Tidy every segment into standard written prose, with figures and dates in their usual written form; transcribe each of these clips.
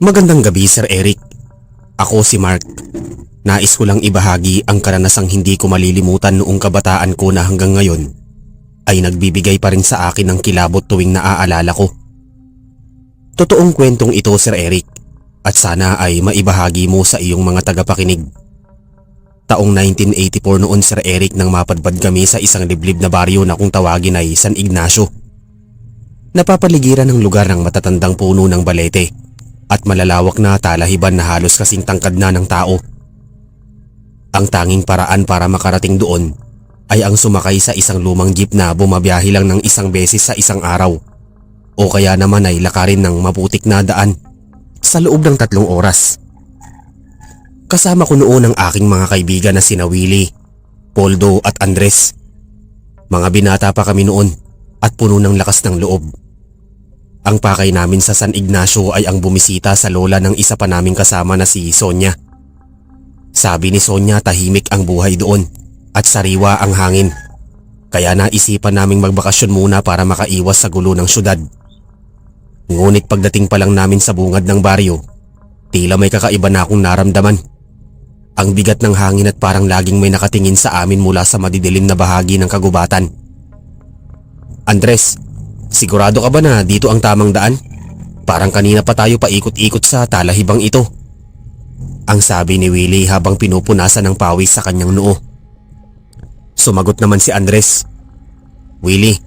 Magandang gabi, Sir Eric. Ako si Mark. Nais ko lang ibahagi ang karanasang hindi ko malilimutan noong kabataan ko na hanggang ngayon ay nagbibigay pa rin sa akin ng kilabot tuwing naaalala ko. Totoong kwentong ito, Sir Eric, at sana ay maibahagi mo sa iyong mga tagapakinig. Taong 1984 noon, Sir Eric, nang mapadpad kami sa isang liblib na baryo na kung tawagin ay San Ignacio. Napapaligiran ng lugar ng matatandang puno ng balete at malalawak na talahiban na halos kasing tangkad na ng tao. Ang tanging paraan para makarating doon ay ang sumakay sa isang lumang jeep na bumabiyahe lang ng isang beses sa isang araw, o kaya naman ay lakarin ng maputik na daan sa loob ng 3 oras. Kasama ko noon ang aking mga kaibigan na sina Willie, Poldo at Andres. Mga binata pa kami noon at puno ng lakas ng loob. Ang pakay namin sa San Ignacio ay ang bumisita sa lola ng isa pa naming kasama na si Sonia. Sabi ni Sonia, tahimik ang buhay doon at sariwa ang hangin. Kaya naisipan naming magbakasyon muna para makaiwas sa gulo ng syudad. Ngunit pagdating pa lang namin sa bungad ng baryo, tila may kakaiba na akong naramdaman. Ang bigat ng hangin at parang laging may nakatingin sa amin mula sa madidilim na bahagi ng kagubatan. Andres, sigurado ka ba na dito ang tamang daan? Parang kanina pa tayo paikot-ikot sa talahibang ito. Ang sabi ni Willie habang pinupunasan ng pawis sa kanyang noo. Sumagot naman si Andres. Willie,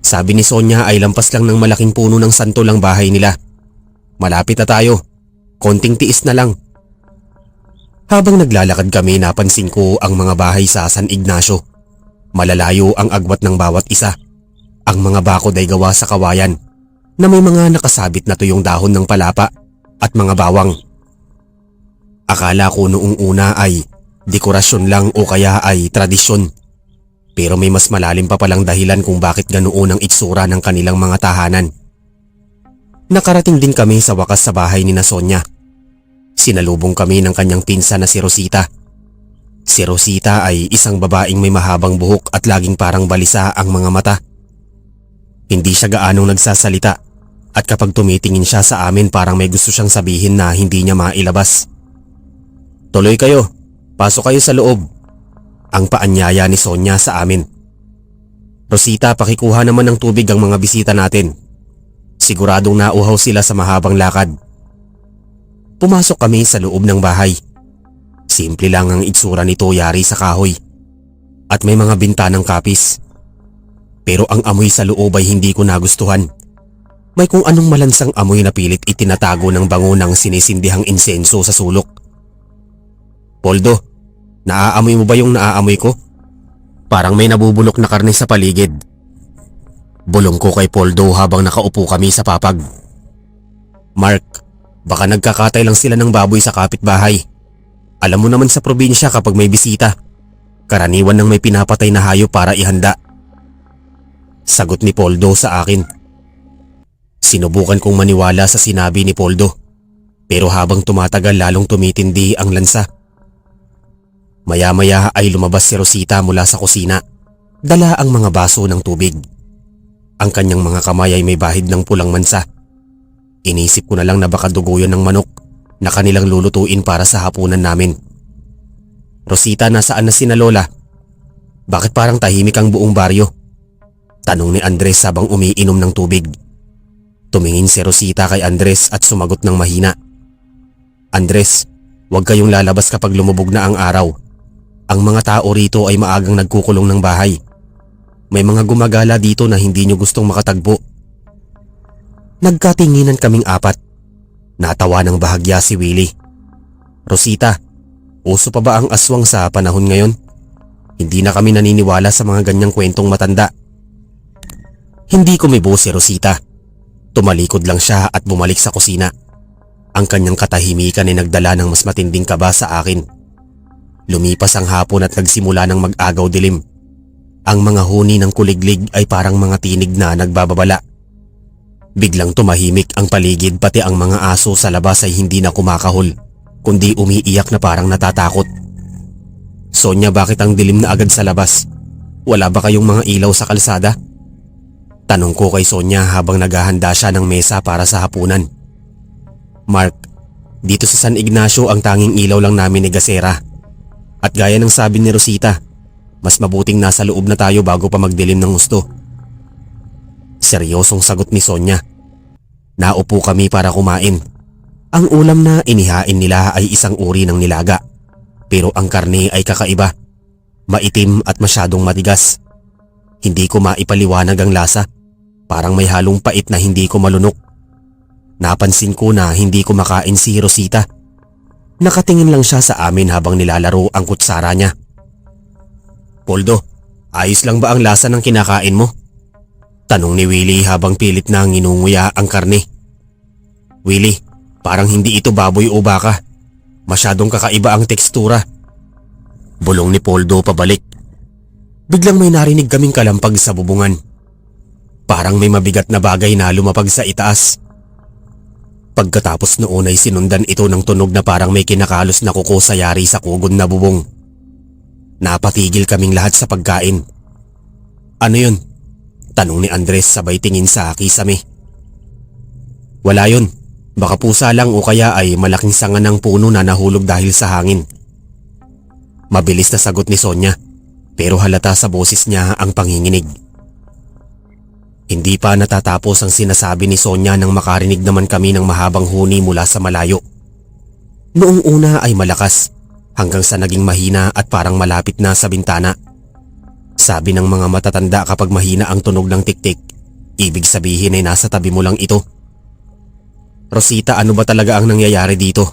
sabi ni Sonia ay lampas lang ng malaking puno ng santol ang bahay nila. Malapit na tayo. Konting tiis na lang. Habang naglalakad kami, napansin ko ang mga bahay sa San Ignacio. Malalayo ang agwat ng bawat isa. Ang mga bakod ay gawa sa kawayan na may mga nakasabit na tuyong dahon ng palapa at mga bawang. Akala ko noong una ay dekorasyon lang o kaya ay tradisyon. Pero may mas malalim pa palang dahilan kung bakit ganoon ang itsura ng kanilang mga tahanan. Nakarating din kami sa wakas sa bahay ni Sonia. Sinalubong kami ng kanyang pinsan na si Rosita. Si Rosita ay isang babaeng may mahabang buhok at laging parang balisa ang mga mata. Hindi siya gaanong nagsasalita at kapag tumitingin siya sa amin parang may gusto siyang sabihin na hindi niya mailabas. Tuloy kayo, pasok kayo sa loob. Ang paanyaya ni Sonia sa amin. Rosita, pakikuha naman ng tubig ang mga bisita natin. Siguradong nauhaw sila sa mahabang lakad. Pumasok kami sa loob ng bahay. Simple lang ang itsura nito, yari sa kahoy. At may mga bintanang kapis. Pero ang amoy sa loob ay hindi ko nagustuhan. May kung anong malansang amoy na pilit itinatago ng bango ng sinisindihang insenso sa sulok. Poldo, naaamoy mo ba yung naaamoy ko? Parang may nabubulok na karne sa paligid. Bulong ko kay Poldo habang nakaupo kami sa papag. Mark, baka nagkakatay lang sila ng baboy sa kapitbahay. Alam mo naman sa probinsya kapag may bisita, karaniwan nang may pinapatay na hayop para ihanda. Sagot ni Poldo sa akin. Sinubukan kong maniwala sa sinabi ni Poldo, pero habang tumatagal lalong tumitindi ang lansa. Maya-maya ay lumabas si Rosita mula sa kusina. Dala ang mga baso ng tubig. Ang kanyang mga kamay ay may bahid ng pulang mansa. Inisip ko na lang na baka dugo yun ng manok na kanilang lulutuin para sa hapunan namin. Rosita, nasaan na sina Lola? Bakit parang tahimik ang buong baryo? Tanong ni Andres habang umiinom ng tubig. Tumingin si Rosita kay Andres at sumagot ng mahina. Andres, huwag kayong lalabas kapag lumubog na ang araw. Ang mga tao rito ay maagang nagkukulong ng bahay. May mga gumagala dito na hindi nyo gustong makatagpo. Nagkatinginan kaming apat. Natawa ng bahagya si Willie. Rosita, uso pa ba ang aswang sa panahon ngayon? Hindi na kami naniniwala sa mga ganyang kwentong matanda. Hindi kumibo si Rosita. Tumalikod lang siya at bumalik sa kusina. Ang kanyang katahimikan ay nagdala ng mas matinding kaba sa akin. Lumipas ang hapon at nagsimula ng mag-agaw dilim. Ang mga huni ng kuliglig ay parang mga tinig na nagbababala. Biglang tumahimik ang paligid, pati ang mga aso sa labas ay hindi na kumakahol, kundi umiiyak na parang natatakot. Sonia, bakit ang dilim na agad sa labas? Wala ba kayong mga ilaw sa kalsada? Tanong ko kay Sonia habang naghahanda siya ng mesa para sa hapunan. Mark, dito sa San Ignacio ang tanging ilaw lang namin ni Gasera. At gaya ng sabi ni Rosita, mas mabuting nasa loob na tayo bago pa magdilim ng husto. Seryosong sagot ni Sonia. Naupo kami para kumain. Ang ulam na inihain nila ay isang uri ng nilaga. Pero ang karne ay kakaiba. Maitim at masyadong matigas. Hindi ko maipaliwanag ang lasa. Parang may halong pait na hindi ko malunok. Napansin ko na hindi ko makain si Rosita. Nakatingin lang siya sa amin habang nilalaro ang kutsara niya. Poldo, ayos lang ba ang lasa ng kinakain mo? Tanong ni Willie habang pilit na nginunguya ang karne. Willie, parang hindi ito baboy o baka. Masyadong kakaiba ang tekstura. Bulong ni Poldo pabalik. Biglang may narinig kaming kalampag sa bubungan. Parang may mabigat na bagay na lumapag sa itaas. Pagkatapos noon ay sinundan ito ng tunog na parang may kinakalos na kuko sa yari sa kugon na bubong. Napatigil kaming lahat sa pagkain. Ano yun? Tanong ni Andres sabay tingin sa kisame. Wala yun. Baka pusa lang o kaya ay malaking sanga ng puno na nahulog dahil sa hangin. Mabilis na sagot ni Sonia pero halata sa boses niya ang panginginig. Hindi pa natatapos ang sinasabi ni Sonia nang makarinig naman kami ng mahabang huni mula sa malayo. Noong una ay malakas hanggang sa naging mahina at parang malapit na sa bintana. Sabi ng mga matatanda kapag mahina ang tunog ng tiktik, ibig sabihin ay nasa tabi mo lang ito. Rosita, ano ba talaga ang nangyayari dito?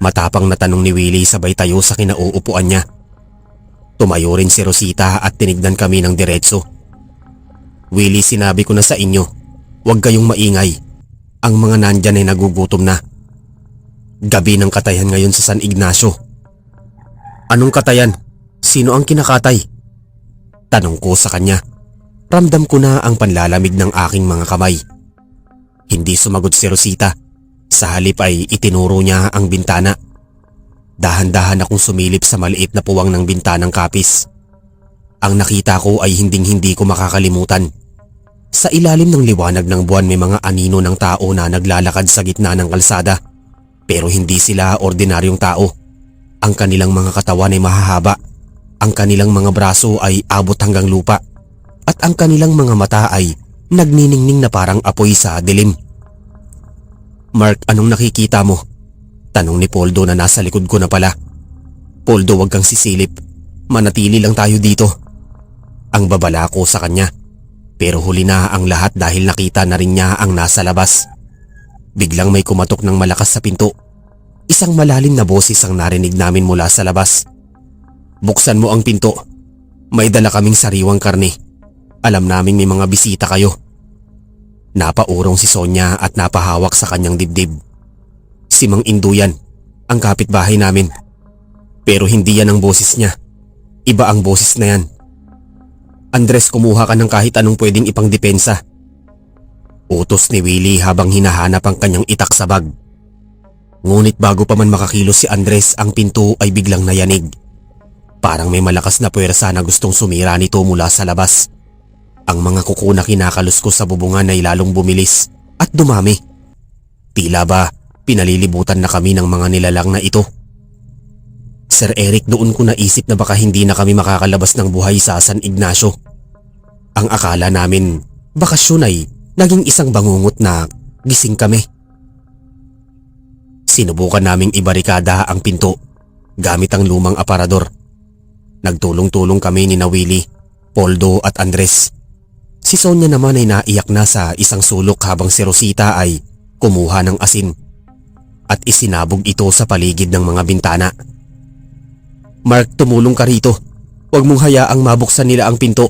Matapang na tanong ni Willie sabay tayo sa kinauupuan niya. Tumayo rin si Rosita at tinignan kami ng diretso. Willie, sinabi ko na sa inyo, huwag kayong maingay. Ang mga nandyan ay nagugutom na. Gabi ng katayan ngayon sa San Ignacio. Anong katayan? Sino ang kinakatay? Tanong ko sa kanya. Ramdam ko na ang panlalamig ng aking mga kamay. Hindi sumagot si Rosita. Sa halip ay itinuro niya ang bintana. Dahan-dahan akong sumilip sa maliit na puwang ng bintanang kapis. Ang nakita ko ay hinding-hindi ko makakalimutan. Sa ilalim ng liwanag ng buwan may mga anino ng tao na naglalakad sa gitna ng kalsada. Pero hindi sila ordinaryong tao. Ang kanilang mga katawan ay mahahaba. Ang kanilang mga braso ay abot hanggang lupa. At ang kanilang mga mata ay nagniningning na parang apoy sa dilim. Mark, anong nakikita mo? Tanong ni Poldo na nasa likod ko na pala. Poldo, wag kang sisilip. Manatili lang tayo dito. Ang babala ko sa kanya. Pero huli na ang lahat dahil nakita na rin niya ang nasa labas. Biglang may kumatok ng malakas sa pinto. Isang malalim na boses ang narinig namin mula sa labas. Buksan mo ang pinto. May dala kaming sariwang karne. Alam naming may mga bisita kayo. Napaurong si Sonia at napahawak sa kanyang dibdib. Si Mang Induyan, ang kapitbahay namin. Pero hindi yan ang boses niya. Iba ang boses na yan. Andres, kumuha ka ng kahit anong pwedeng ipangdepensa. Utos ni Willie habang hinahanap ang kanyang itak sa bag. Ngunit bago pa man makakilos si Andres, ang pinto ay biglang nayanig. Parang may malakas na puwersa na gustong sumira nito mula sa labas. Ang mga kuko na kinakalos ko sa bubungan ay lalong bumilis at dumami. Tila ba pinalilibutan na kami ng mga nilalang na ito. Sir Eric, doon ko naisip na baka hindi na kami makakalabas ng buhay sa San Ignacio. Ang akala namin bakasyon ay naging isang bangungot na gising kami. Sinubukan naming ibarikada ang pinto gamit ang lumang aparador. Nagtulong-tulong kami ni Willie, Poldo at Andres. Si Sonia naman ay naiyak na sa isang sulok habang si Rosita ay kumuha ng asin at isinabog ito sa paligid ng mga bintana. Mark, tumulong ka rito. Huwag mong hayaang mabuksan nila ang pinto.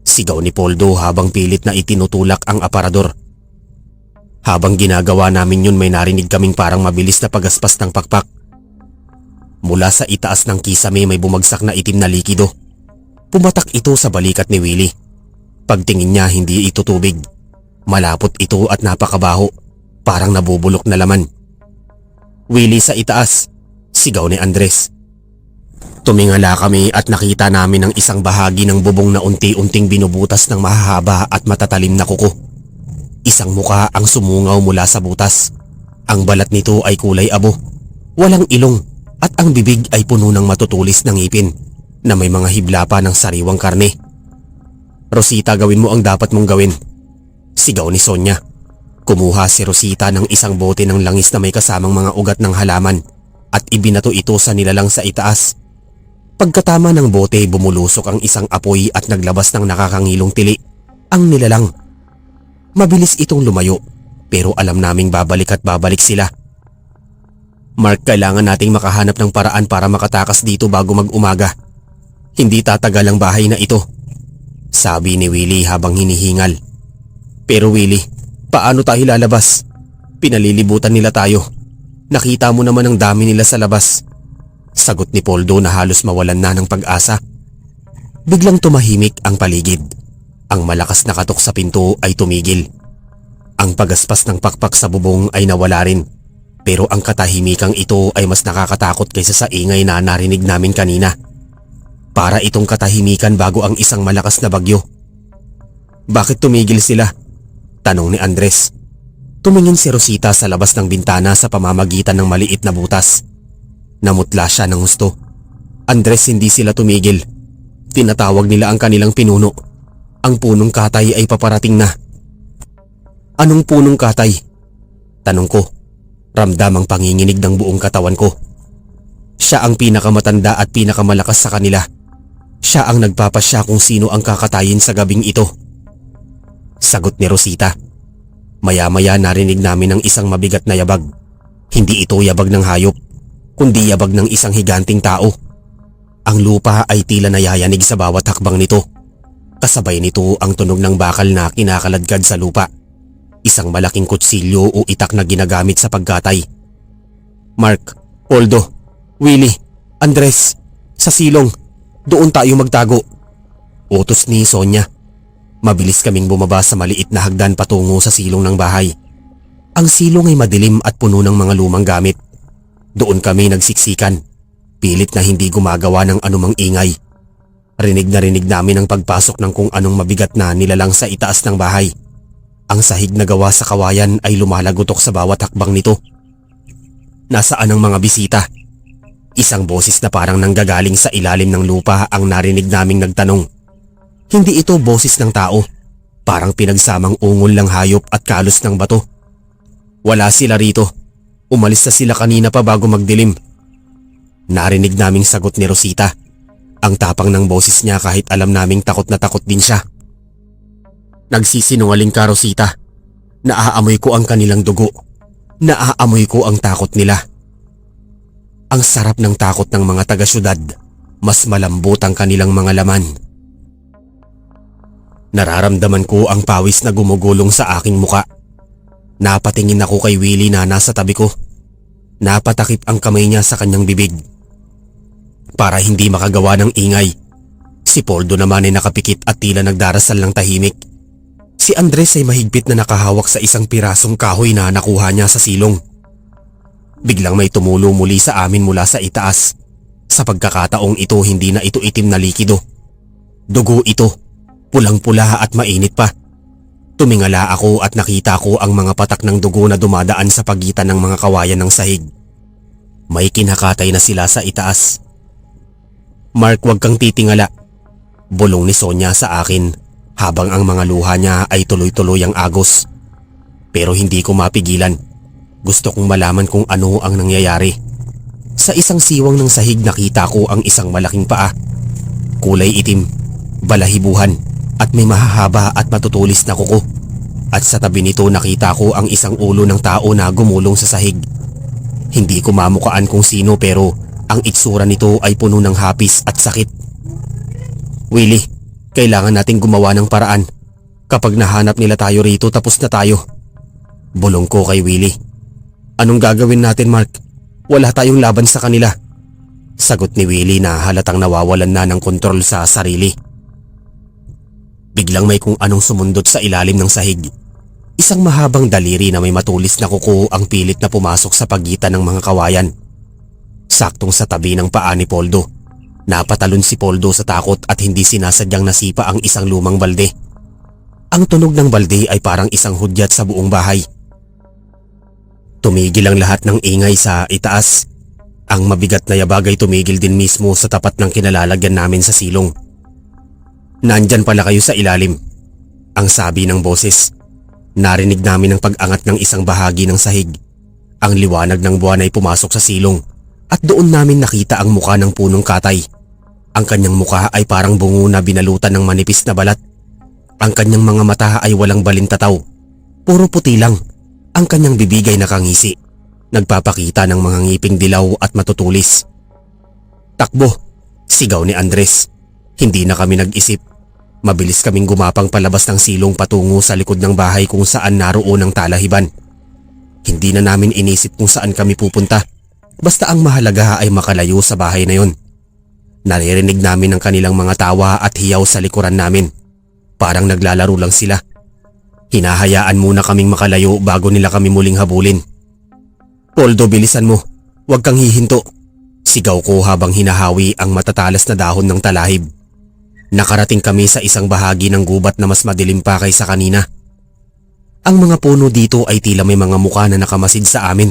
Sigaw ni Poldo habang pilit na itinutulak ang aparador. Habang ginagawa namin yun may narinig kaming parang mabilis na pagaspas ng pakpak. Mula sa itaas ng kisame may bumagsak na itim na likido. Pumatak ito sa balikat ni Willie. Pagtingin niya hindi ito tubig. Malapot ito at napakabaho. Parang nabubulok na laman. Willie, sa itaas! Sigaw ni Andres. Tumingala kami at nakita namin ang isang bahagi ng bubong na unti-unting binubutas ng mahahaba at matatalim na kuko. Isang muka ang sumungaw mula sa butas. Ang balat nito ay kulay abo, walang ilong at ang bibig ay puno ng matutulis na ngipin na may mga hibla pa ng sariwang karne. "Rosita, gawin mo ang dapat mong gawin," sigaw ni Sonia. Kumuha si Rosita ng isang bote ng langis na may kasamang mga ugat ng halaman at ibinato ito sa nilalang sa itaas. Pagkatama ng bote, bumulusok ang isang apoy at naglabas ng nakakangilong tili ang nilalang. Mabilis itong lumayo pero alam naming babalik at babalik sila. "Mark, kailangan nating makahanap ng paraan para makatakas dito bago mag-umaga. Hindi tatagal ang bahay na ito," sabi ni Willie habang hinihingal. "Pero Willie, paano tayo lalabas? Pinalilibutan nila tayo. Nakita mo naman ang dami nila sa labas," sagot ni Poldo na halos mawalan na ng pag-asa. Biglang tumahimik ang paligid. Ang malakas na katok sa pinto ay tumigil. Ang pagaspas ng pakpak sa bubong ay nawala rin. Pero ang katahimikang ito ay mas nakakatakot kaysa sa ingay na narinig namin kanina. Para itong katahimikan bago ang isang malakas na bagyo. "Bakit tumigil sila?" tanong ni Andres. Tumingin si Rosita sa labas ng bintana sa pamamagitan ng maliit na butas. Namutla siya ng husto. "Andres, hindi sila tumigil. Tinatawag nila ang kanilang pinuno. Ang punong katay ay paparating na." "Anong punong katay?" tanong ko. Ramdam ang panginginig ng buong katawan ko. Siya ang pinakamatanda at pinakamalakas sa kanila. Siya ang nagpapasya kung sino ang kakatayin sa gabing ito, sagot ni Rosita. Maya-maya narinig namin ang isang mabigat na yabag. Hindi ito yabag ng hayop, kundi yabag ng isang higanting tao. Ang lupa ay tila nayayanig sa bawat hakbang nito. Kasabay nito ang tunog ng bakal na kinakaladkad sa lupa. Isang malaking kutsilyo o itak na ginagamit sa pagkatay. "Mark, Poldo, Willie, Andres, sa silong. Doon tayo magtago," utos ni Sonia. Mabilis kaming bumaba sa maliit na hagdan patungo sa silong ng bahay. Ang silong ay madilim at puno ng mga lumang gamit. Doon kami nagsiksikan, pilit na hindi gumagawa ng anumang ingay. Rinig na rinig namin ang pagpasok ng kung anong mabigat na nilalang sa itaas ng bahay. Ang sahig na gawa sa kawayan ay lumalagotok sa bawat hakbang nito. "Nasaan ang mga bisita?" Isang boses na parang nanggagaling sa ilalim ng lupa ang narinig naming nagtanong. Hindi ito boses ng tao, parang pinagsamang ungol ng hayop at kalos ng bato. "Wala sila rito. Umalis na sila kanina pa bago magdilim," narinig naming sagot ni Rosita. Ang tapang ng boses niya kahit alam naming takot na takot din siya. "Nagsisinungaling ka, Rosita. Naaamoy ko ang kanilang dugo. Naaamoy ko ang takot nila." Ang sarap ng takot ng mga taga-syudad. Mas malambot ang kanilang mga laman. Nararamdaman ko ang pawis na gumugulong sa aking muka. Napatingin ako kay Willie na nasa tabi ko. Napatakip ang kamay niya sa kanyang bibig para hindi makagawa ng ingay. Si Poldo naman ay nakapikit at tila nagdarasal ng tahimik. Si Andres ay mahigpit na nakahawak sa isang pirasong kahoy na nakuha niya sa silong. Biglang may tumulo muli sa amin mula sa itaas. Sa pagkakataong ito, hindi na ito itim na likido. Dugo ito, pulang-pula at mainit pa. Tumingala ako at nakita ko ang mga patak ng dugo na dumadaan sa pagitan ng mga kawayan ng sahig. May kinakatay na sila sa itaas. "Mark, wag kang titingala," bulong ni Sonia sa akin habang ang mga luha niya ay tuloy-tuloy ang agos. Pero hindi ko mapigilan. Gusto kong malaman kung ano ang nangyayari. Sa isang siwang ng sahig nakita ko ang isang malaking paa. Kulay itim, balahibuhan at may mahahaba at matutulis na kuko. At sa tabi nito nakita ko ang isang ulo ng tao na gumulong sa sahig. Hindi ko mamukaan kung sino pero ang itsura nito ay puno ng hapis at sakit. "Willie, kailangan nating gumawa ng paraan. Kapag nahanap nila tayo rito, tapos na tayo," bulong ko kay Willie. "Anong gagawin natin, Mark? Wala tayong laban sa kanila," sagot ni Willie na halatang nawawalan na ng kontrol sa sarili. Biglang may kung anong sumundot sa ilalim ng sahig. Isang mahabang daliri na may matulis na kuko ang pilit na pumasok sa pagitan ng mga kawayan. Saktong sa tabi ng paa ni Poldo. Napatalon si Poldo sa takot at hindi sinasadyang nasipa ang isang lumang balde. Ang tunog ng balde ay parang isang hudyat sa buong bahay. Tumigil ang lahat ng ingay sa itaas. Ang mabigat na yabag ay tumigil din mismo sa tapat ng kinalalagyan namin sa silong. "Nandyan pala kayo sa ilalim," ang sabi ng boses. Narinig namin ang pag-angat ng isang bahagi ng sahig. Ang liwanag ng buwan ay pumasok sa silong at doon namin nakita ang muka ng punong katay. Ang kanyang muka ay parang bungo na binalutan ng manipis na balat. Ang kanyang mga mata ay walang balintataw. Puro puti lang. Ang kanyang bibig ay nakangisi. Nagpapakita ng mga ngiping dilaw at matutulis. "Takbo!" sigaw ni Andres. Hindi na kami nag-isip. Mabilis kaming gumapang palabas ng silong patungo sa likod ng bahay kung saan naroon ang talahiban. Hindi na namin inisip kung saan kami pupunta. Basta ang mahalaga ay makalayo sa bahay na yon. Naririnig namin ang kanilang mga tawa at hiyaw sa likuran namin. Parang naglalaro lang sila. Hinahayaan muna kaming makalayo bago nila kami muling habulin. "Poldo, bilisan mo. Huwag kang hihinto," sigaw ko habang hinahawi ang matatalas na dahon ng talahib. Nakarating kami sa isang bahagi ng gubat na mas madilim pa kaysa kanina. Ang mga puno dito ay tila may mga muka na nakamasid sa amin.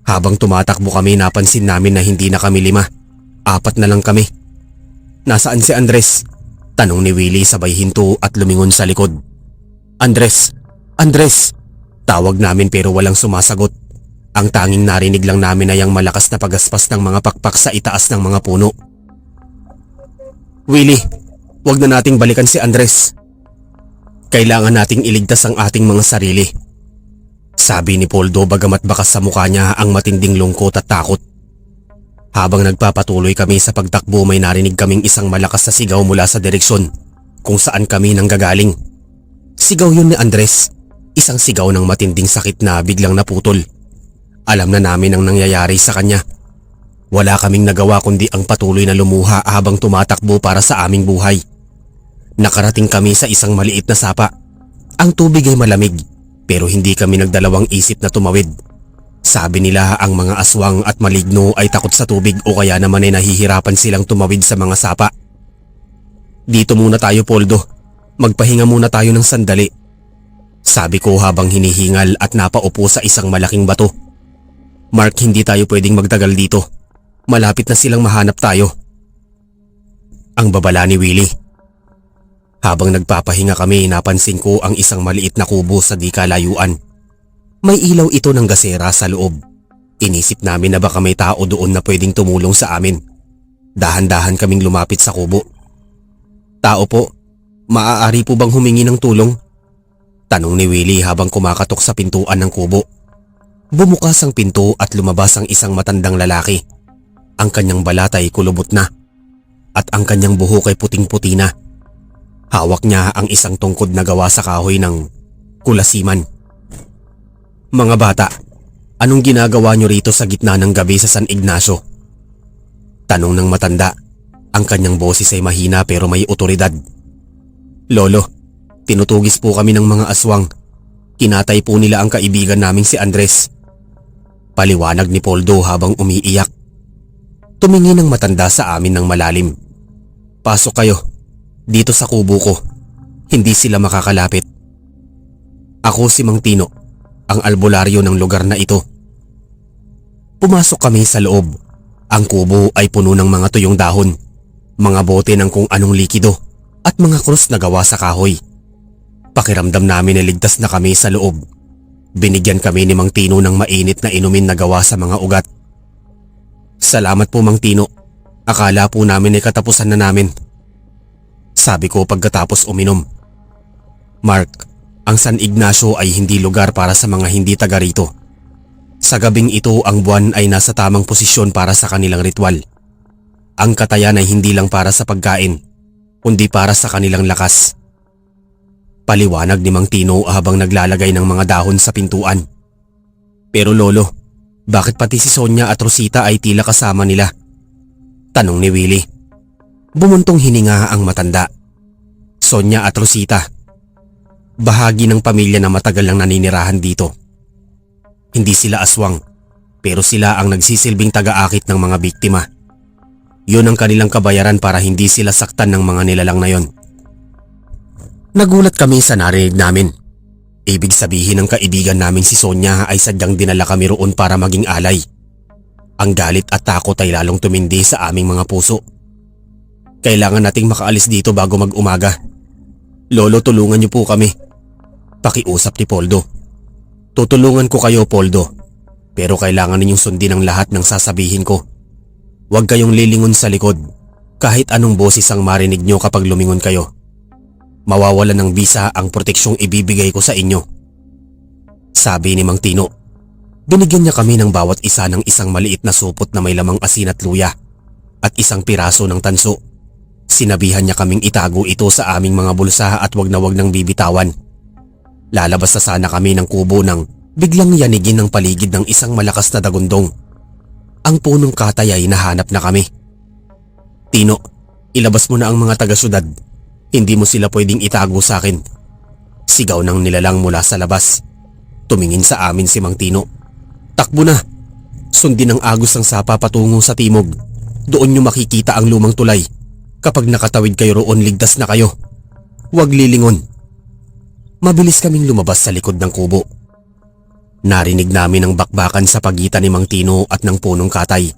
Habang tumatakbo kami, napansin namin na hindi na kami 5. 4 na lang kami. "Nasaan si Andres?" tanong ni Willie sabay hinto at lumingon sa likod. "Andres! Andres!" tawag namin pero walang sumasagot. Ang tanging narinig lang namin ay ang malakas na pagaspas ng mga pakpak sa itaas ng mga puno. "Willie, wag na nating balikan si Andres. Kailangan nating iligtas ang ating mga sarili," sabi ni Poldo bagamat bakas sa mukha niya ang matinding lungkot at takot. Habang nagpapatuloy kami sa pagtakbo, may narinig kaming isang malakas na sigaw mula sa direksyon kung saan kami nanggagaling. Sigaw yun ni Andres, isang sigaw ng matinding sakit na biglang naputol. Alam na namin ang nangyayari sa kanya. Wala kaming nagawa kundi ang patuloy na lumuha habang tumatakbo para sa aming buhay. Nakarating kami sa isang maliit na sapa. Ang tubig ay malamig pero hindi kami nagdalawang isip na tumawid. Sabi nila ang mga aswang at maligno ay takot sa tubig o kaya naman ay nahihirapan silang tumawid sa mga sapa. "Dito muna tayo, Poldo. Magpahinga muna tayo ng sandali," sabi ko habang hinihingal at napaupo sa isang malaking bato. "Mark, hindi tayo pwedeng magtagal dito. Malapit na silang mahanap tayo." Ang babala ni Willie. Habang nagpapahinga kami, napansin ko ang isang maliit na kubo sa di kalayuan. May ilaw ito ng gasera sa loob. Inisip namin na baka may tao doon na pwedeng tumulong sa amin. Dahan-dahan kaming lumapit sa kubo. "Tao po, maaari po bang humingi ng tulong?" tanong ni Willie habang kumakatok sa pintuan ng kubo. Bumukas ang pinto at lumabas ang isang matandang lalaki. Ang kanyang balat ay kulubot na at ang kanyang buhok ay puting-puti na. Hawak niya ang isang tungkod na gawa sa kahoy ng kulasiman. "Mga bata, anong ginagawa niyo rito sa gitna ng gabi sa San Ignacio?" tanong ng matanda. Ang kanyang boses ay mahina pero may otoridad. "Lolo, tinutugis po kami ng mga aswang. Kinatay po nila ang kaibigan naming si Andres," paliwanag ni Poldo habang umiiyak. Tumingin ang matanda sa amin ng malalim. "Pasok kayo. Dito sa kubo ko. Hindi sila makakalapit." Ako si Mang Tino, ang albularyo ng lugar na ito. Pumasok kami sa loob. Ang kubo ay puno ng mga tuyong dahon, mga bote ng kung anong likido at mga krus na gawa sa kahoy. Pakiramdam namin na ligtas na kami sa loob. Binigyan kami ni Mang Tino ng mainit na inumin na gawa sa mga ugat. "Salamat po, Mang Tino. Akala po namin ay katapusan na namin," sabi ko pagkatapos uminom. "Mark, ang San Ignacio ay hindi lugar para sa mga hindi taga rito. Sa gabing ito, ang buwan ay nasa tamang posisyon para sa kanilang ritual. Ang katayan ay hindi lang para sa pagkain, kundi para sa kanilang lakas," paliwanag ni Mang Tino habang naglalagay ng mga dahon sa pintuan. "Pero lolo, bakit pati si Sonia at Rosita ay tila kasama nila?" tanong ni Willie. Bumuntong hininga ang matanda. Sonia at Rosita, bahagi ng pamilya na matagal nang naninirahan dito. Hindi sila aswang, pero sila ang nagsisilbing taga-akit ng mga biktima. Yun ang kanilang kabayaran para hindi sila saktan ng mga nilalang na yon. Nagulat kami sa narinig namin. Ibig sabihin ng kaibigan naming si Sonia ay sadyang dinala kami roon para maging alay. Ang galit at takot ay lalong tumindi sa aming mga puso. Kailangan nating makaalis dito bago mag-umaga. Lolo, tulungan niyo po kami. Pakiusap ni Poldo. Tutulungan ko kayo, Poldo. Pero kailangan ninyong sundin ang lahat ng sasabihin ko. Huwag kayong lilingon sa likod. Kahit anong boses ang marinig nyo kapag lumingon kayo. Mawawalan ng bisa ang proteksyong ibibigay ko sa inyo. Sabi ni Mang Tino. Binigyan niya kami ng bawat isa ng isang maliit na supot na may lamang asin at luya at isang piraso ng tanso. Sinabihan niya kaming itago ito sa aming mga bulsa at wag nang bibitawan. Lalabas na sana kami ng kubo nang biglang yanigin ng paligid ng isang malakas na dagundong. Ang punong katay ay nahanap na kami. Tino, ilabas mo na ang mga taga-syudad. Hindi mo sila pwedeng itago sa akin. Sigaw ng nilalang mula sa labas. Tumingin sa amin si Mang Tino. Takbo na. Sundin ang agos ng sapa patungo sa timog. Doon nyo makikita ang lumang tulay. Kapag nakatawid kayo roon, ligtas na kayo. Huwag lilingon. Mabilis kaming lumabas sa likod ng kubo. Narinig namin ang bakbakan sa pagitan ni Mang Tino at ng punong katay.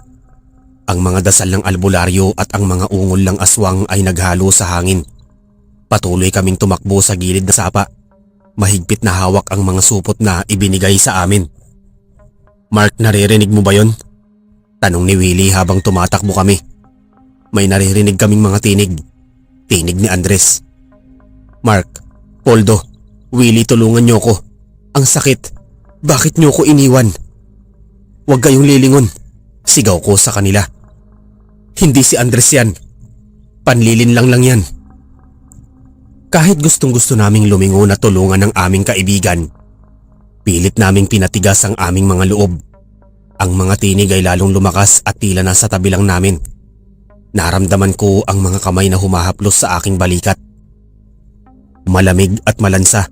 Ang mga dasal ng albularyo at ang mga ungol ng aswang ay naghalo sa hangin. Patuloy kaming tumakbo sa gilid na sapa. Mahigpit na hawak ang mga supot na ibinigay sa amin. Mark, naririnig mo ba yon? Tanong ni Willie habang tumatakbo kami. May naririnig kaming mga tinig. Tinig ni Andres. Mark, Poldo, Willie, tulungan niyo ko. Ang sakit. Bakit niyo ko iniwan? Huwag kayong lilingon. Sigaw ko sa kanila. Hindi si Andres yan. Panlilin lang yan. Kahit gustong-gusto naming lumingon at tulungan ng aming kaibigan, pilit naming pinatigas ang aming mga loob. Ang mga tinig ay lalong lumakas at tila nasa tabi lang namin. Naramdaman ko ang mga kamay na humahaplos sa aking balikat. Malamig at malansa,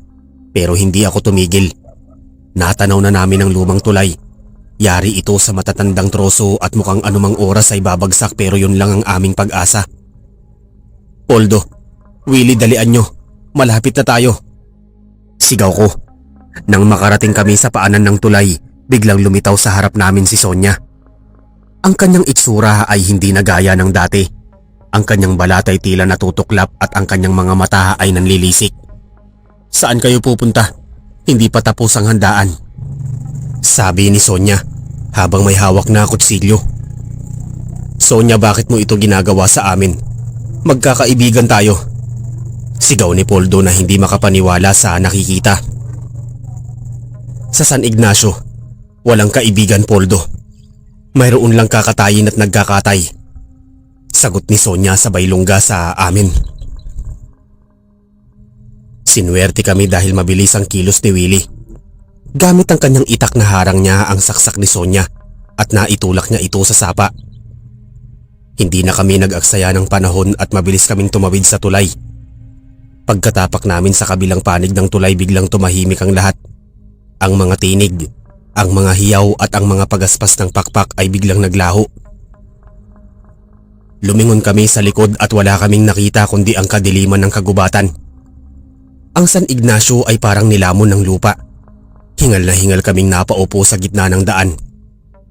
pero hindi ako tumigil. Natanaw na namin ang lumang tulay. Yari ito sa matatandang troso at mukhang anumang oras ay babagsak, pero yun lang ang aming pag-asa. Poldo, Willie, dalian nyo. Malapit na tayo. Sigaw ko. Nang makarating kami sa paanan ng tulay, biglang lumitaw sa harap namin si Sonia. Ang kanyang itsura ay hindi na gaya ng dati. Ang kanyang balat ay tila natutuklap at ang kanyang mga mata ay nanlilisik. Saan kayo pupunta? Hindi pa tapos ang handaan. Sabi ni Sonia habang may hawak na kutsilyo. Sonia, bakit mo ito ginagawa sa amin? Magkakaibigan tayo. Sigaw ni Poldo na hindi makapaniwala sa nakikita. Sa San Ignacio, walang kaibigan, Poldo. Mayroon lang kakatayin at nagkakatay. Sagot ni Sonia sabay lungga sa amin. Sinuwerte kami dahil mabilis ang kilos ni Willie. Gamit ang kanyang itak na harang niya ang saksak ni Sonia at naitulak niya ito sa sapa. Hindi na kami nag-aksaya ng panahon at mabilis kaming tumawid sa tulay. Pagkatapak namin sa kabilang panig ng tulay, biglang tumahimik ang lahat. Ang mga tinig, ang mga hiyaw at ang mga pagaspas ng pakpak ay biglang naglaho. Lumingon kami sa likod at wala kaming nakita kundi ang kadiliman ng kagubatan. Ang San Ignacio ay parang nilamon ng lupa. Hingal na hingal kaming napaupo sa gitna ng daan.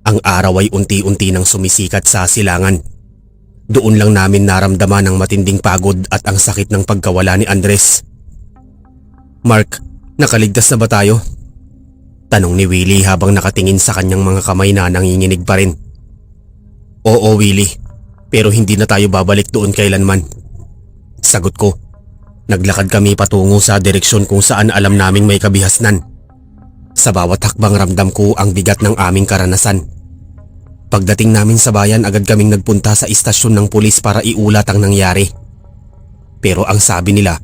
Ang araw ay unti-unti nang sumisikat sa silangan. Doon lang namin naramdaman ang matinding pagod at ang sakit ng pagkawala ni Andres. Mark, nakaligtas na ba tayo? Tanong ni Willie habang nakatingin sa kanyang mga kamay na nanginginig pa rin. Oo, Willie, pero hindi na tayo babalik doon kailanman. Sagot ko. Naglakad kami patungo sa direksyon kung saan alam naming may kabihasnan. Sa bawat hakbang ramdam ko ang bigat ng aming karanasan. Pagdating namin sa bayan, agad kaming nagpunta sa istasyon ng pulis para iulat ang nangyari. Pero ang sabi nila,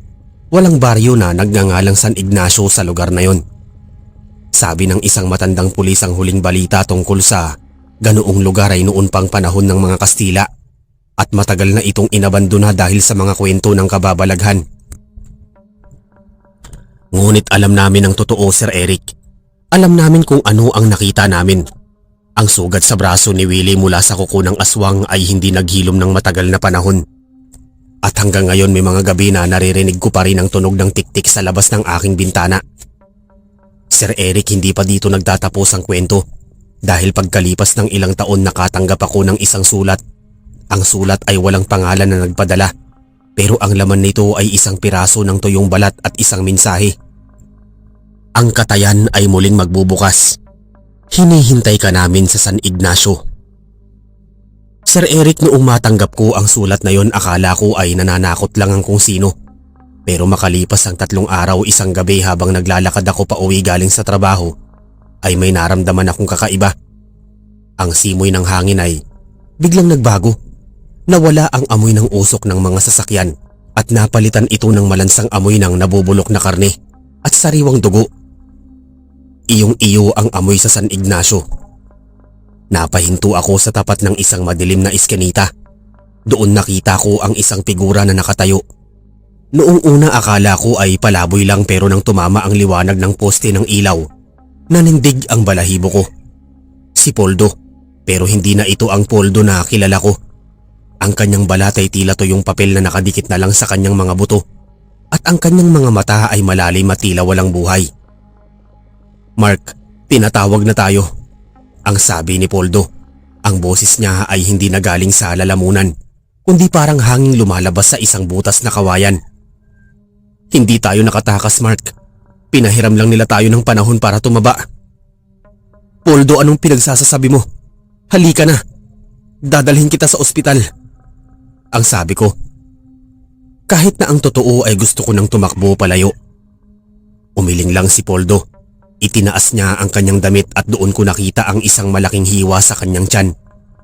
walang baryo na nagngangalang San Ignacio sa lugar na yon. Sabi ng isang matandang pulis, ang huling balita tungkol sa ganoong lugar ay noon pang panahon ng mga Kastila at matagal na itong inabandona dahil sa mga kwento ng kababalaghan. Ngunit alam namin ang totoo, Sir Eric. Alam namin kung ano ang nakita namin. Ang sugat sa braso ni Willie mula sa kuko ng aswang ay hindi naghilom ng matagal na panahon. At hanggang ngayon may mga gabi na naririnig ko pa rin ang tunog ng tiktik sa labas ng aking bintana. Sir Eric, hindi pa dito nagtatapos ang kwento dahil pagkalipas ng ilang taon nakatanggap ako ng isang sulat. Ang sulat ay walang pangalan na nagpadala pero ang laman nito ay isang piraso ng tuyong balat at isang mensahe. Ang katayan ay muling magbubukas. Hinihintay ka namin sa San Ignacio. Sir Eric, noong matanggap ko ang sulat na yon akala ko ay nananakot lang ang kung sino. Pero makalipas ang 3 araw isang gabi habang naglalakad ako pa uwi galing sa trabaho ay may naramdaman akong kakaiba. Ang simoy ng hangin ay biglang nagbago. Nawala ang amoy ng usok ng mga sasakyan at napalitan ito ng malansang amoy ng nabubulok na karne at sariwang dugo. Iyong-iyo ang amoy sa San Ignacio. Napahinto ako sa tapat ng isang madilim na iskinita. Doon nakita ko ang isang figura na nakatayo. Noong una akala ko ay palaboy lang pero nang tumama ang liwanag ng poste ng ilaw, nanindig ang balahibo ko. Si Poldo, pero hindi na ito ang Poldo na kilala ko. Ang kanyang balat ay tila tuyong papel na nakadikit na lang sa kanyang mga buto at ang kanyang mga mata ay malalim at tila walang buhay. Mark, tinatawag na tayo. Ang sabi ni Poldo. Ang boses niya ay hindi na galing sa lalamunan, kundi parang hanging lumalabas sa isang butas na kawayan. Hindi tayo nakatakas, Mark. Pinahiram lang nila tayo ng panahon para tumaba. Poldo, anong pinagsasasabi mo? Halika na. Dadalhin kita sa ospital. Ang sabi ko. Kahit na ang totoo ay gusto ko nang tumakbo palayo. Umiling lang si Poldo. Itinaas niya ang kanyang damit at doon ko nakita ang isang malaking hiwa sa kanyang tiyan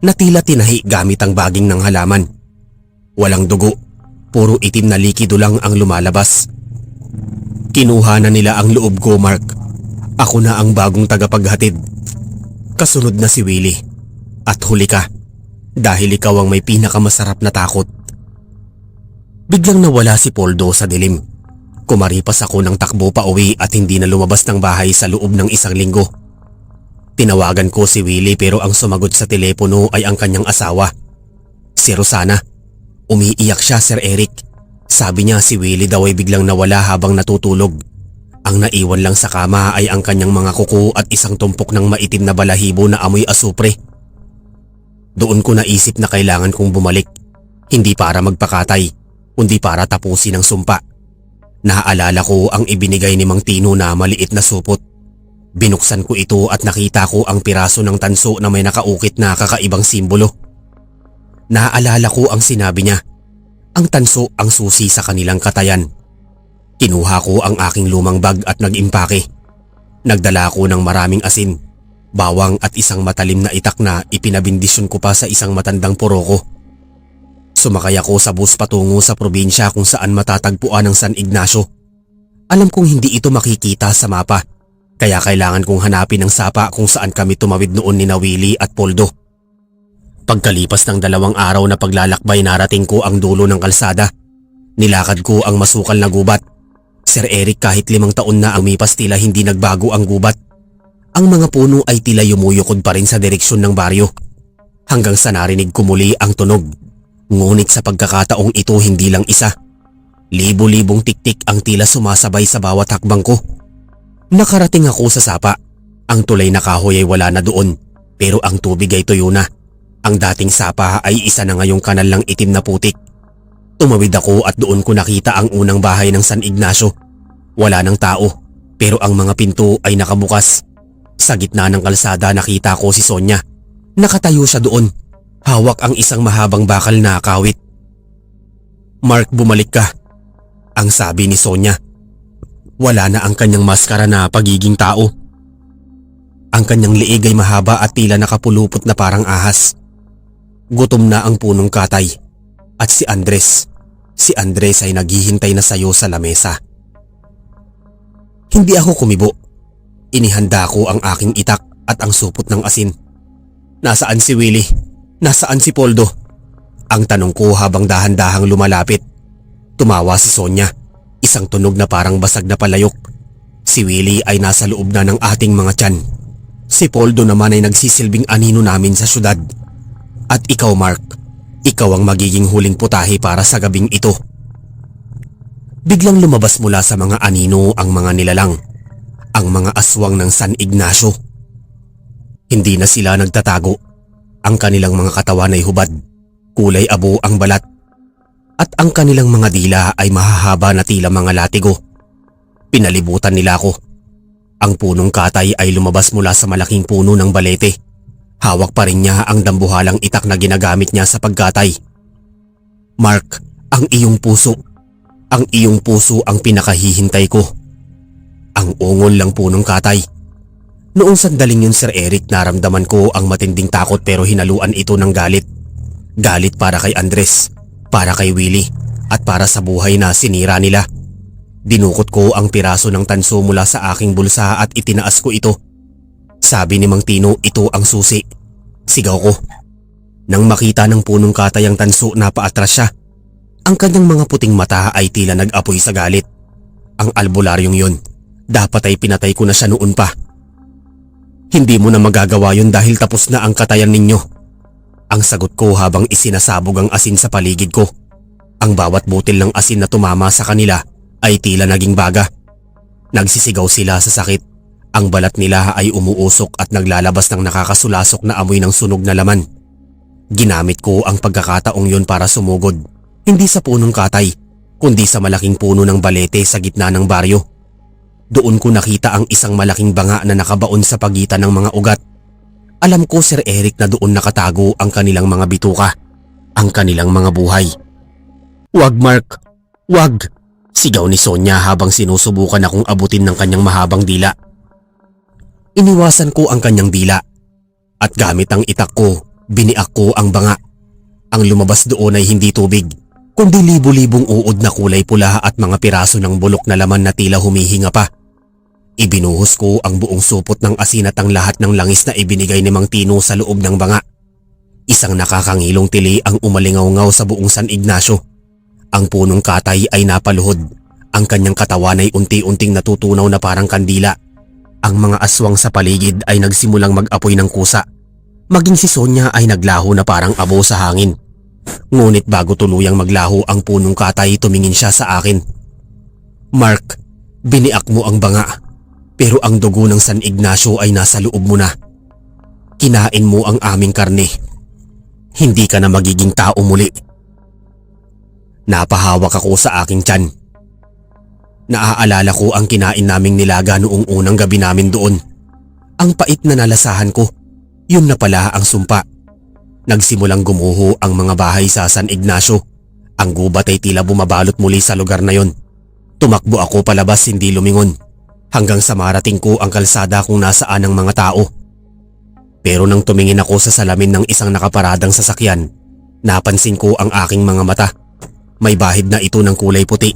na tila tinahi gamit ang baging ng halaman. Walang dugo, puro itim na likido lang ang lumalabas. Kinuha na nila ang loob ko, Mark. Ako na ang bagong tagapaghatid. Kasunod na si Willie. At huli ka, dahil ikaw ang may pinakamasarap na takot. Biglang nawala si Poldo sa dilim. Kumaripas ako ng takbo pa uwi at hindi na lumabas ng bahay sa loob ng 1 linggo. Tinawagan ko si Willie pero ang sumagot sa telepono ay ang kanyang asawa, si Rosana. Umiiyak siya, Sir Eric. Sabi niya si Willie daw ay biglang nawala habang natutulog. Ang naiwan lang sa kama ay ang kanyang mga kuko at isang tumpok ng maitim na balahibo na amoy asupre. Doon ko naisip na kailangan kong bumalik, hindi para magpakatay, kundi para tapusin ang sumpa. Naaalala ko ang ibinigay ni Mang Tino na maliit na supot. Binuksan ko ito at nakita ko ang piraso ng tanso na may nakaukit na kakaibang simbolo. Naaalala ko ang sinabi niya, ang tanso ang susi sa kanilang katayan. Kinuha ko ang aking lumang bag at nag-impake. Nagdala ko ng maraming asin, bawang at isang matalim na itak na ipinabindisyon ko pa sa isang matandang poroko. Sumakay ako sa bus patungo sa probinsya kung saan matatagpuan ang San Ignacio. Alam kong hindi ito makikita sa mapa, kaya kailangan kong hanapin ang sapa kung saan kami tumawid noon ni Willie at Poldo. Pagkalipas ng 2 araw na paglalakbay narating ko ang dulo ng kalsada. Nilakad ko ang masukal na gubat. Sir Eric, kahit 5 taon na umipas tila hindi nagbago ang gubat. Ang mga puno ay tila yumuyukod pa rin sa direksyon ng baryo. Hanggang sa narinig ko muli ang tunog. Ngunit sa pagkakataong ito hindi lang isa. Libo-libong tiktik ang tila sumasabay sa bawat hakbang ko. Nakarating ako sa sapa. Ang tulay na kahoy ay wala na doon, pero ang tubig ay tuyo na. Ang dating sapa ay isa na ngayong kanal ng itim na putik. Tumawid ako at doon ko nakita ang unang bahay ng San Ignacio. Wala ng tao, pero ang mga pinto ay nakabukas. Sa gitna ng kalsada nakita ko si Sonia. Nakatayo siya doon. Hawak ang isang mahabang bakal na kawit. Mark, bumalik ka, ang sabi ni Sonia. Wala na ang kanyang maskara na pagiging tao. Ang kanyang liig ay mahaba at tila nakapulupot na parang ahas. Gutom na ang punong katay. At si Andres ay naghihintay na sayo sa lamesa. Hindi ako kumibo. Inihanda ko ang aking itak at ang supot ng asin. Nasaan si Willie? Nasaan si Poldo? Ang tanong ko habang dahan-dahang lumalapit. Tumawa si Sonia, isang tunog na parang basag na palayok. Si Willie ay nasa loob na ng ating mga tiyan. Si Poldo naman ay nagsisilbing anino namin sa syudad. At ikaw, Mark, ikaw ang magiging huling putahe para sa gabing ito. Biglang lumabas mula sa mga anino ang mga nilalang, ang mga aswang ng San Ignacio. Hindi na sila nagtatago. Ang kanilang mga katawan ay hubad, kulay abo ang balat, at ang kanilang mga dila ay mahahaba na tila mga latigo. Pinalibutan nila ako. Ang punong katay ay lumabas mula sa malaking puno ng balete. Hawak pa rin niya ang dambuhalang itak na ginagamit niya sa pagkatay. Mark, ang iyong puso. Ang iyong puso ang pinakahihintay ko. Ang ungol lang punong katay. Noong sandaling yun, Sir Eric, naramdaman ko ang matinding takot pero hinaluan ito ng galit. Galit para kay Andres, para kay Willie, at para sa buhay na sinira nila. Dinukot ko ang piraso ng tanso mula sa aking bulsa at itinaas ko ito. Sabi ni Mang Tino, ito ang susi. Sigaw ko. Nang makita ng punong katay ang tanso, napaatras siya. Ang kanyang mga puting mata ay tila nag-apoy sa galit. Ang albularyong yun, dapat ay pinatay ko na siya noon pa. Hindi mo na magagawa yun dahil tapos na ang katayan ninyo. Ang sagot ko habang isinasabog ang asin sa paligid ko. Ang bawat butil ng asin na tumama sa kanila ay tila naging baga. Nagsisigaw sila sa sakit. Ang balat nila ay umuusok at naglalabas ng nakakasulasok na amoy ng sunog na laman. Ginamit ko ang pagkakataong yun para sumugod. Hindi sa punong katay, kundi sa malaking puno ng balete sa gitna ng baryo. Doon ko nakita ang isang malaking banga na nakabaon sa pagitan ng mga ugat. Alam ko, Sir Eric, na doon nakatago ang kanilang mga bituka, ang kanilang mga buhay. "Wag, Mark! Wag!" Sigaw ni Sonia habang sinusubukan akong abutin ng kanyang mahabang dila. Iniwasan ko ang kanyang dila at gamit ang itak ko, biniak ko ang banga. Ang lumabas doon ay hindi tubig, kundi libu-libong uod na kulay pula at mga piraso ng bulok na laman na tila humihinga pa. Ibinuhos ko ang buong supot ng asin at ang lahat ng langis na ibinigay ni Mang Tino sa loob ng banga. Isang nakakangilong tili ang umalingaw-ngaw sa buong San Ignacio. Ang punong katay ay napaluhod. Ang kanyang katawan ay unti-unting natutunaw na parang kandila. Ang mga aswang sa paligid ay nagsimulang mag-apoy ng kusa. Maging si Sonia ay naglaho na parang abo sa hangin. Ngunit bago tuluyang maglaho ang punong katay, tumingin siya sa akin. "Mark, biniak mo ang banga. Pero ang dugo ng San Ignacio ay nasa loob mo na. Kinain mo ang aming karne. Hindi ka na magiging tao muli." Napahawak ako sa aking tiyan. Naaalala ko ang kinain naming nilaga noong unang gabi namin doon. Ang pait na nalasahan ko, yun na pala ang sumpa. Nagsimulang gumuho ang mga bahay sa San Ignacio. Ang gubat ay tila bumabalot muli sa lugar na yon. Tumakbo ako palabas, hindi lumingon, hanggang sa marating ko ang kalsada kung nasaan ang mga tao. Pero nang tumingin ako sa salamin ng isang nakaparadang sasakyan, napansin ko ang aking mga mata. May bahid na ito ng kulay puti.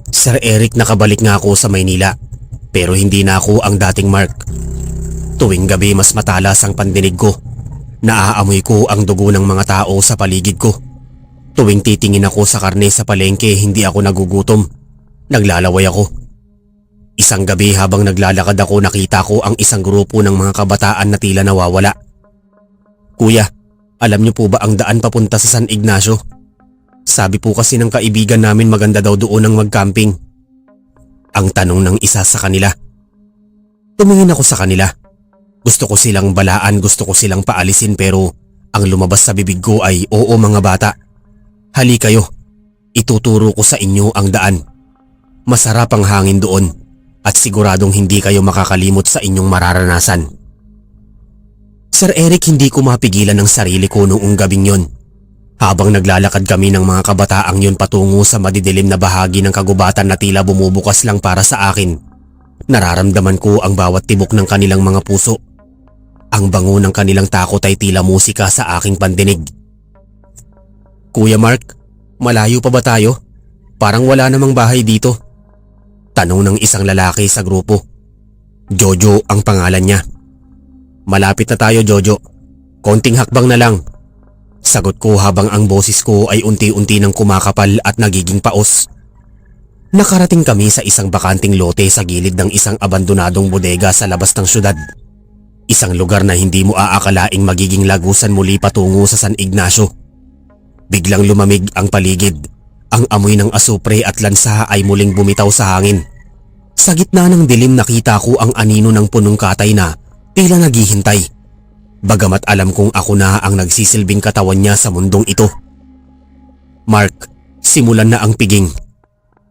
"Sir Eric, nakabalik nga ako sa Maynila, pero hindi na ako ang dating Mark. Tuwing gabi mas matalas ang pandinig ko. Naaamoy ko ang dugo ng mga tao sa paligid ko. Tuwing titingin ako sa karne sa palengke, hindi ako nagugutom. Naglalaway ako." Isang gabi habang naglalakad ako, nakita ko ang isang grupo ng mga kabataan na tila nawawala. "Kuya, alam niyo po ba ang daan papunta sa San Ignacio? Sabi po kasi ng kaibigan namin maganda daw doon ang mag-camping." Ang tanong ng isa sa kanila. Tumingin ako sa kanila. Gusto ko silang balaan, gusto ko silang paalisin, pero ang lumabas sa bibig ko ay, "Oo mga bata, hali kayo. Ituturo ko sa inyo ang daan. Masarap ang hangin doon at siguradong hindi kayo makakalimot sa inyong mararanasan." Sir Eric, hindi ko mapigilan ang sarili ko noong gabing yon. Habang naglalakad kami ng mga kabataang yun patungo sa madidilim na bahagi ng kagubatan na tila bumubukas lang para sa akin, nararamdaman ko ang bawat tibok ng kanilang mga puso. Ang bango ng kanilang takot ay tila musika sa aking pandinig. "Kuya Mark, malayo pa ba tayo? Parang wala namang bahay dito." Tanong ng isang lalaki sa grupo. Jojo ang pangalan niya. "Malapit na tayo, Jojo. Konting hakbang na lang." Sagot ko habang ang boses ko ay unti-unti nang kumakapal at nagiging paos. Nakarating kami sa isang bakanting lote sa gilid ng isang abandonadong bodega sa labas ng syudad. Isang lugar na hindi mo aakalaing magiging lagusan muli patungo sa San Ignacio. Biglang lumamig ang paligid. Ang amoy ng asupre at lansa ay muling bumitaw sa hangin. Sa gitna ng dilim nakita ko ang anino ng punong katay na tila naghihintay. Bagamat alam kong ako na ang nagsisilbing katawan niya sa mundong ito. Mark, simulan na ang piging.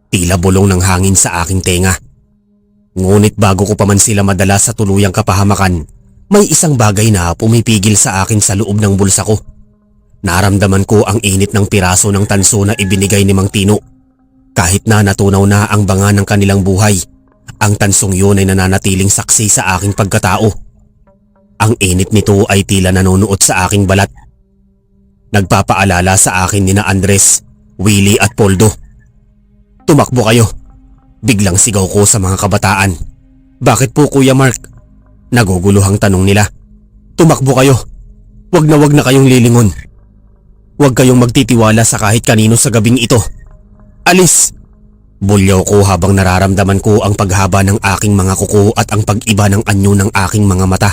Tila bulong ng hangin sa aking tenga. Ngunit bago ko pa man sila madala sa tuluyang kapahamakan, may isang bagay na pumipigil sa akin sa loob ng bulsa ko. Naramdaman ko ang init ng piraso ng tanso na ibinigay ni Mang Tino. Kahit na natunaw na ang banga ng kanilang buhay, ang tansong yun ay nananatiling saksi sa aking pagkatao. Ang init nito ay tila nanonood sa aking balat. Nagpapaalala sa akin nina Andres, Willie at Poldo. Tumakbo kayo. Biglang sigaw ko sa mga kabataan. Bakit po Kuya Mark? Naguguluhang tanong nila. Tumakbo kayo. Wag na kayong lilingon. Wag kayong magtitiwala sa kahit kanino sa gabing ito. Alis! Bulyaw ko habang nararamdaman ko ang paghaba ng aking mga kuko at ang pag-iba ng anyo ng aking mga mata.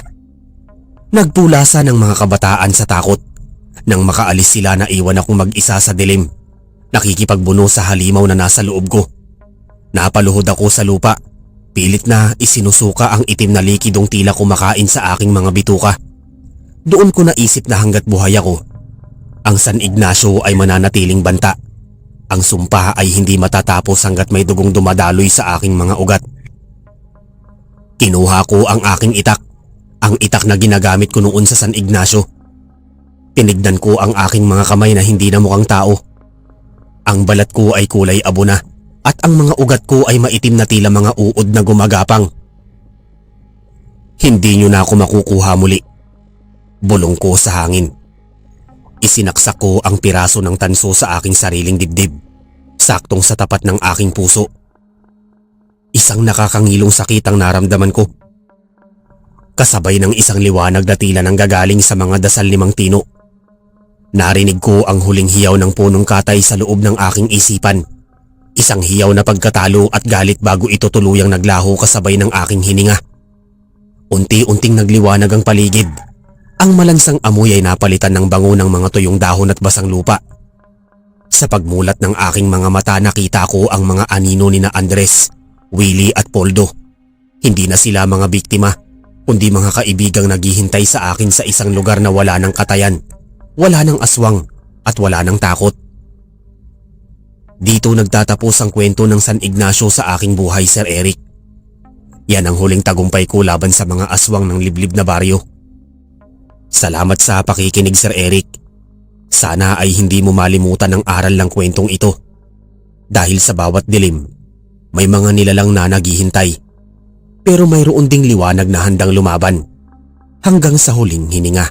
Nagpulasa ng mga kabataan sa takot. Nang makaalis sila, naiwan akong mag-isa sa dilim. Nakikipagbuno sa halimaw na nasa loob ko. Napaluhod ako sa lupa. Pilit na isinusuka ang itim na likidong tila kumakain sa aking mga bituka. Doon ko naisip na hanggat buhay ako, ang San Ignacio ay mananatiling banta. Ang sumpa ay hindi matatapos hanggat may dugong dumadaloy sa aking mga ugat. Kinuha ko ang aking itak. Ang itak na ginagamit ko noon sa San Ignacio. Tinignan ko ang aking mga kamay na hindi na mukhang tao. Ang balat ko ay kulay abo na at ang mga ugat ko ay maitim na tila mga uod na gumagapang. Hindi nyo na ako makukuha muli. Bulong ko sa hangin. Isinaksak ko ang piraso ng tanso sa aking sariling dibdib, saktong sa tapat ng aking puso. Isang nakakangilong sakit ang naramdaman ko. Kasabay ng isang liwanag na tila nang gagaling sa mga dasal ni Mang Tino. Narinig ko ang huling hiyaw ng punong katay sa loob ng aking isipan. Isang hiyaw na pagkatalo at galit bago ito tuluyang naglaho kasabay ng aking hininga. Unti-unting nagliwanag ang paligid. Ang malansang amoy ay napalitan ng bango ng mga tuyong dahon at basang lupa. Sa pagmulat ng aking mga mata, nakita ko ang mga anino ni na Andres, Willie at Poldo. Hindi na sila mga biktima, kundi mga kaibigang naghihintay sa akin sa isang lugar na wala ng katayan, wala ng aswang at wala ng takot. Dito nagtatapos ang kwento ng San Ignacio sa aking buhay, Sir Eric. Yan ang huling tagumpay ko laban sa mga aswang ng liblib na baryo. Salamat sa pakikinig, Sir Eric. Sana ay hindi mo malimutan ang aral ng kwentong ito. Dahil sa bawat dilim, may mga nilalang na naghihintay. Pero mayroon ding liwanag na handang lumaban hanggang sa huling hininga.